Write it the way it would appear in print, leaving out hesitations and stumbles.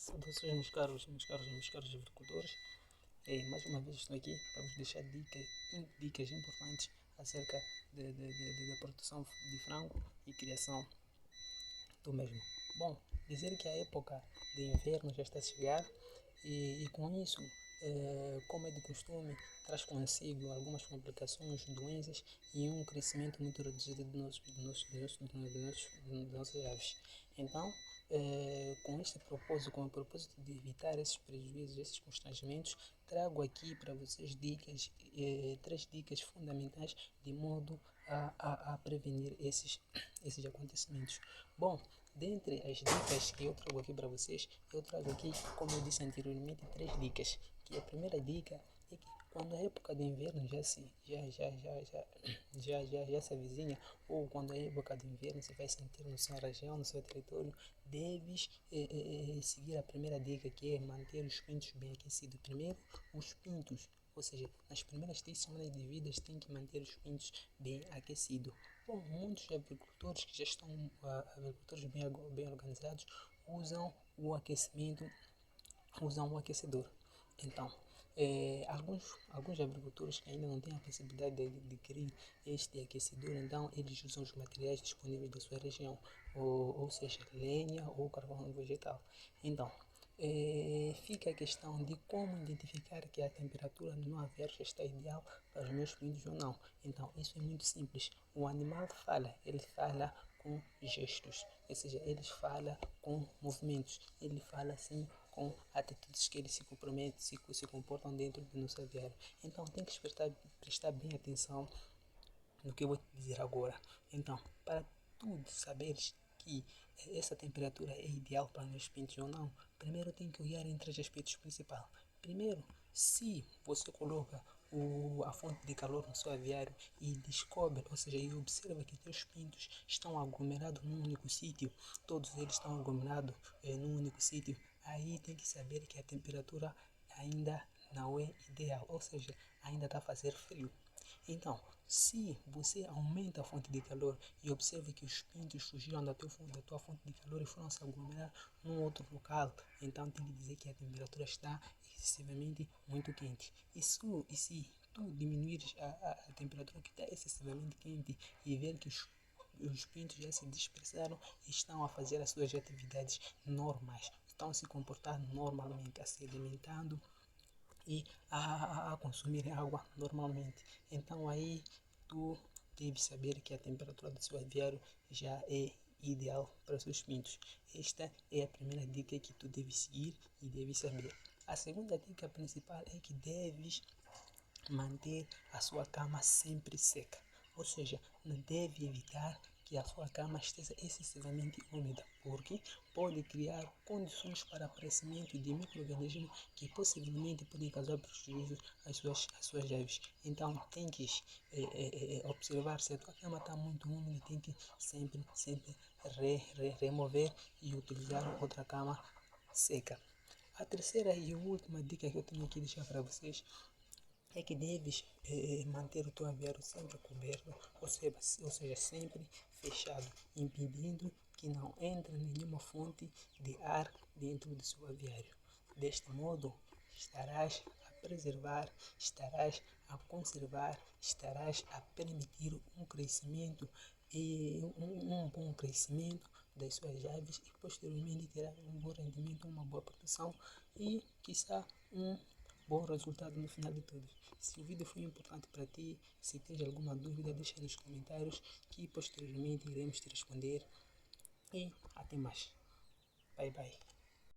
Saudações, meus caros agricultores. Mais uma vez estou aqui para vos deixar dicas importantes acerca da produção de frango e criação do mesmo. Bom, dizer que a época de inverno já está a chegar e com isso, como é de costume, traz consigo algumas complicações, doenças e um crescimento muito reduzido de nossas aves. Então, com o propósito de evitar esses prejuízos, esses constrangimentos, trago aqui para vocês três dicas fundamentais de modo a prevenir esses acontecimentos. Bom, dentre as dicas que eu trago aqui para vocês, eu trago aqui, como eu disse anteriormente, três dicas. Que a primeira dica é que quando a época de inverno já se avizinha, ou quando a época de inverno se vai sentir na sua região, no seu território, deves seguir a primeira dica, que é manter os pintos bem aquecidos. Primeiro, os pintos, ou seja, nas primeiras 3 semanas de vida, tem que manter os pintos bem aquecidos. Bom, muitos agricultores que já estão, agricultores bem organizados, usam o aquecimento, usam o aquecedor. Então, alguns agricultores que ainda não têm a possibilidade de adquirir este aquecedor, então eles usam os materiais disponíveis da sua região, ou seja, lenha ou carvão vegetal. Então, fica a questão de como identificar que a temperatura no aviário já está ideal para os meus pintos ou não. Então, isso é muito simples. O animal fala, ele fala com gestos, ou seja, ele fala com movimentos, ele fala assim com atitudes que ele se compromete, se comportam dentro do nosso aviário. Então, tem que prestar bem atenção no que eu vou te dizer agora. Então, para tu saberes que essa temperatura é ideal para meus pintos ou não, primeiro tem que olhar em três aspectos principais. Primeiro, se você coloca a fonte de calor no seu aviário e descobre, ou seja, e observa que teus pintos estão aglomerados num único sítio, todos eles estão aglomerados num único sítio, aí tem que saber que a temperatura ainda não é ideal, ou seja, ainda está a fazer frio. Então, se você aumenta a fonte de calor e observa que os pintos fugiram da tua fonte de calor e foram se aglomerar num outro local, então tem que dizer que a temperatura está excessivamente muito quente. E se tu diminuires a temperatura que está excessivamente quente e ver que os pintos já se dispersaram e estão a fazer as suas atividades normais, estão a se comportar normalmente, a se alimentando e a consumir água normalmente. Então aí tu deves saber que a temperatura do seu aviário já é ideal para os seus pintos. Esta é a primeira dica que tu deves seguir e deves saber. A segunda dica principal é que deves manter a sua cama sempre seca, ou seja, não deve evitar que a sua cama esteja excessivamente úmida, porque pode criar condições para aparecimento de micro-organismos que possivelmente podem causar prejuízo às suas aves. Então, tem que observar se a tua cama está muito úmida, tem que sempre remover e utilizar outra cama seca. A terceira e última dica que eu tenho aqui deixar para vocês é que deves manter o teu aviário sempre coberto, ou seja, sempre fechado, impedindo que não entre nenhuma fonte de ar dentro do seu aviário. Deste modo, estarás a preservar, estarás a conservar, estarás a permitir um crescimento e um bom crescimento das suas aves e posteriormente terá um bom rendimento, uma boa produção e, quiçá, um bom resultado no final de tudo. Se o vídeo foi importante para ti, se tens alguma dúvida, deixa nos comentários que posteriormente iremos te responder. E até mais. Bye bye.